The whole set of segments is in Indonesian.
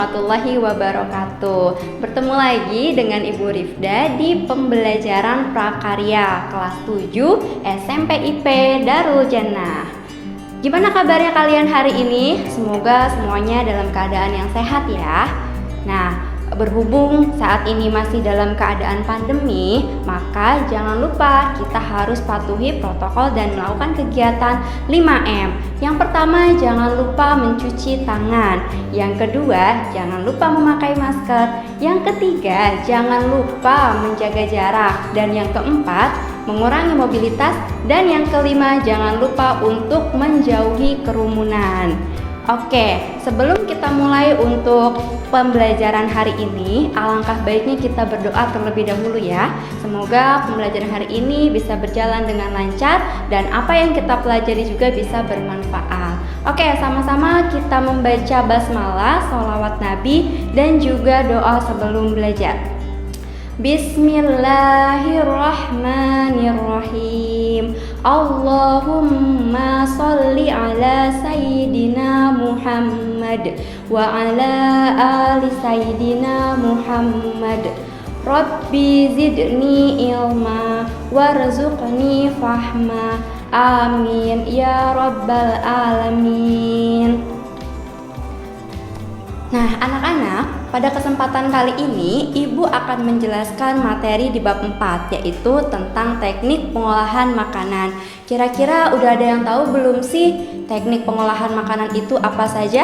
warahmatullahi wabarakatuh. Bertemu lagi dengan Ibu Rifda di pembelajaran prakarya kelas 7 SMP IP Darul Jannah. Gimana kabarnya kalian hari ini? Semoga semuanya dalam keadaan yang sehat ya. Nah, berhubung saat ini masih dalam keadaan pandemi, maka jangan lupa kita harus patuhi protokol dan melakukan kegiatan 5M. Yang pertama, jangan lupa mencuci tangan. Yang kedua, jangan lupa memakai masker. Yang ketiga, jangan lupa menjaga jarak. Dan yang keempat, mengurangi mobilitas. Dan yang kelima, jangan lupa untuk menjauhi kerumunan. Oke, sebelum kita mulai untuk pembelajaran hari ini, alangkah baiknya kita berdoa terlebih dahulu ya. Semoga pembelajaran hari ini bisa berjalan dengan lancar dan apa yang kita pelajari juga bisa bermanfaat. Oke, sama-sama kita membaca basmalah, sholawat Nabi, dan juga doa sebelum belajar. Bismillahirrahmanirrahim. Allahumma sholli ala sayyidina Muhammad wa ala ali sayyidina Muhammad. Rabbi zidni ilma warzuqni fahma. Amin ya rabbal alamin. Nah, anak-anak, pada kesempatan kali ini Ibu akan menjelaskan materi di bab 4, yaitu tentang teknik pengolahan makanan. Kira-kira udah ada yang tahu belum sih teknik pengolahan makanan itu apa saja?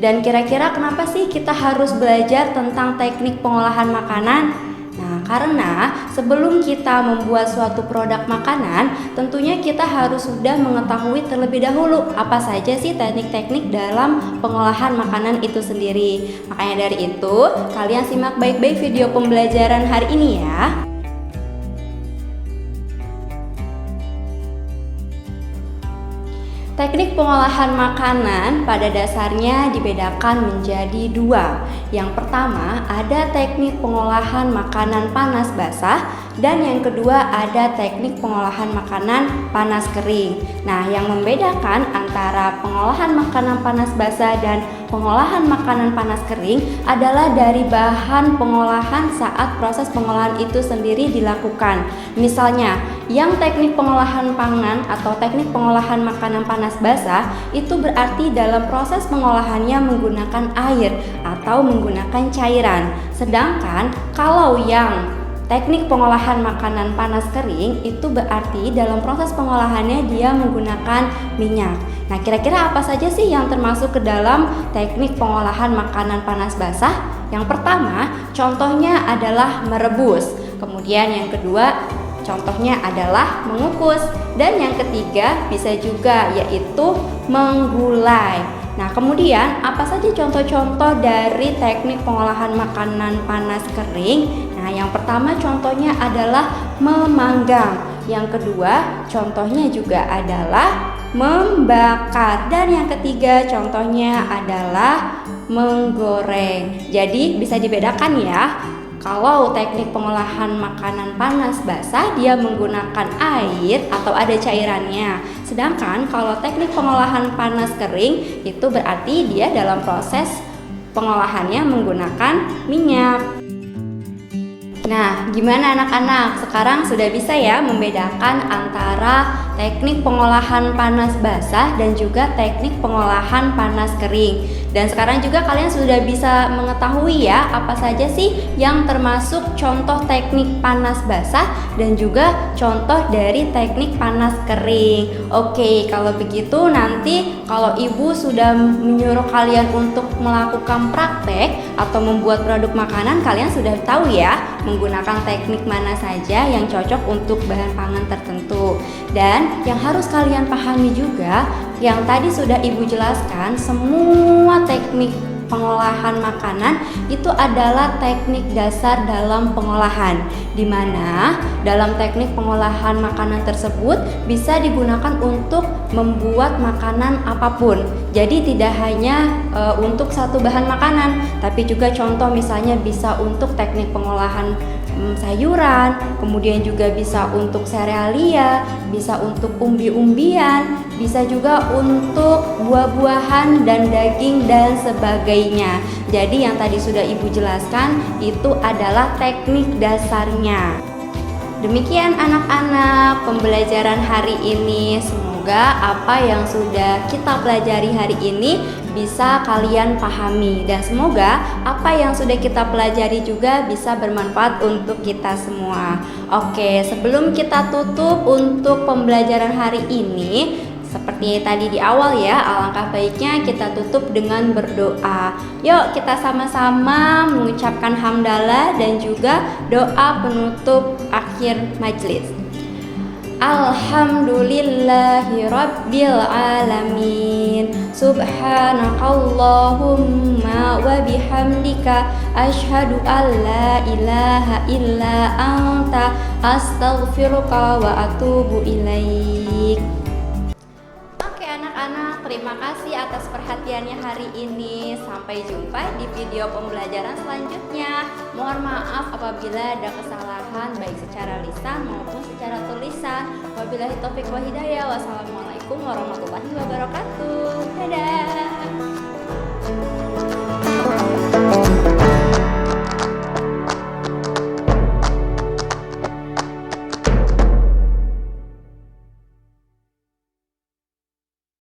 Dan kira-kira kenapa sih kita harus belajar tentang teknik pengolahan makanan? Nah, karena sebelum kita membuat suatu produk makanan, tentunya kita harus sudah mengetahui terlebih dahulu apa saja sih teknik-teknik dalam pengolahan makanan itu sendiri. Makanya dari itu, kalian simak baik-baik video pembelajaran hari ini ya. Teknik pengolahan makanan pada dasarnya dibedakan menjadi dua. Yang pertama ada teknik pengolahan makanan panas basah, dan yang kedua ada teknik pengolahan makanan panas kering. Nah, yang membedakan antara pengolahan makanan panas basah dan pengolahan makanan panas kering adalah dari bahan pengolahan saat proses pengolahan itu sendiri dilakukan. Misalnya, yang teknik pengolahan pangan atau teknik pengolahan makanan panas basah itu berarti dalam proses pengolahannya menggunakan air atau menggunakan cairan. Sedangkan kalau yang teknik pengolahan makanan panas kering itu berarti dalam proses pengolahannya dia menggunakan minyak. Nah, kira-kira apa saja sih yang termasuk ke dalam teknik pengolahan makanan panas basah? Yang pertama, contohnya adalah merebus. Kemudian yang kedua, contohnya adalah mengukus. Dan yang ketiga bisa juga yaitu menggulai. Nah, kemudian apa saja contoh-contoh dari teknik pengolahan makanan panas kering? Nah, yang pertama contohnya adalah memanggang. Yang kedua contohnya juga adalah membakar. Dan yang ketiga contohnya adalah menggoreng. Jadi bisa dibedakan ya. Kalau teknik pengolahan makanan panas basah dia menggunakan air atau ada cairannya. Sedangkan kalau teknik pengolahan panas kering itu berarti dia dalam proses pengolahannya menggunakan minyak. Nah, gimana anak-anak? Sekarang sudah bisa ya membedakan antara teknik pengolahan panas basah dan juga teknik pengolahan panas kering. Dan sekarang juga kalian sudah bisa mengetahui ya apa saja sih yang termasuk contoh teknik panas basah dan juga contoh dari teknik panas kering. Oke, kalau begitu nanti kalau ibu sudah menyuruh kalian untuk melakukan praktek atau membuat produk makanan, kalian sudah tahu ya menggunakan teknik mana saja yang cocok untuk bahan pangan tertentu. Dan yang harus kalian pahami juga, yang tadi sudah ibu jelaskan, semua teknik pengolahan makanan itu adalah teknik dasar dalam pengolahan, di mana dalam teknik pengolahan makanan tersebut bisa digunakan untuk membuat makanan apapun. Jadi tidak hanya untuk satu bahan makanan, tapi juga contoh misalnya bisa untuk teknik pengolahan sayuran, kemudian juga bisa untuk serealia, bisa untuk umbi-umbian, bisa juga untuk buah-buahan dan daging dan sebagainya. Jadi yang tadi sudah Ibu jelaskan itu adalah teknik dasarnya. Demikian anak-anak pembelajaran hari ini. Semoga apa yang sudah kita pelajari hari ini bisa kalian pahami, dan semoga apa yang sudah kita pelajari juga bisa bermanfaat untuk kita semua. Oke, sebelum kita tutup untuk pembelajaran hari ini, seperti tadi di awal ya, alangkah baiknya kita tutup dengan berdoa. Yuk kita sama-sama mengucapkan hamdalah dan juga doa penutup akhir majelis. Alhamdulillahi Rabbil Alamin. Subhanakallahumma wa bihamdika asyhadu an la ilaha illa anta astaghfiruka wa atubu ilaik. Anak-anak, terima kasih atas perhatiannya hari ini. Sampai jumpa di video pembelajaran selanjutnya. Mohon maaf apabila ada kesalahan baik secara lisan maupun secara tulisan. Wabillahi taufiq wa hidayah. Wassalamualaikum warahmatullahi wabarakatuh. Dadah.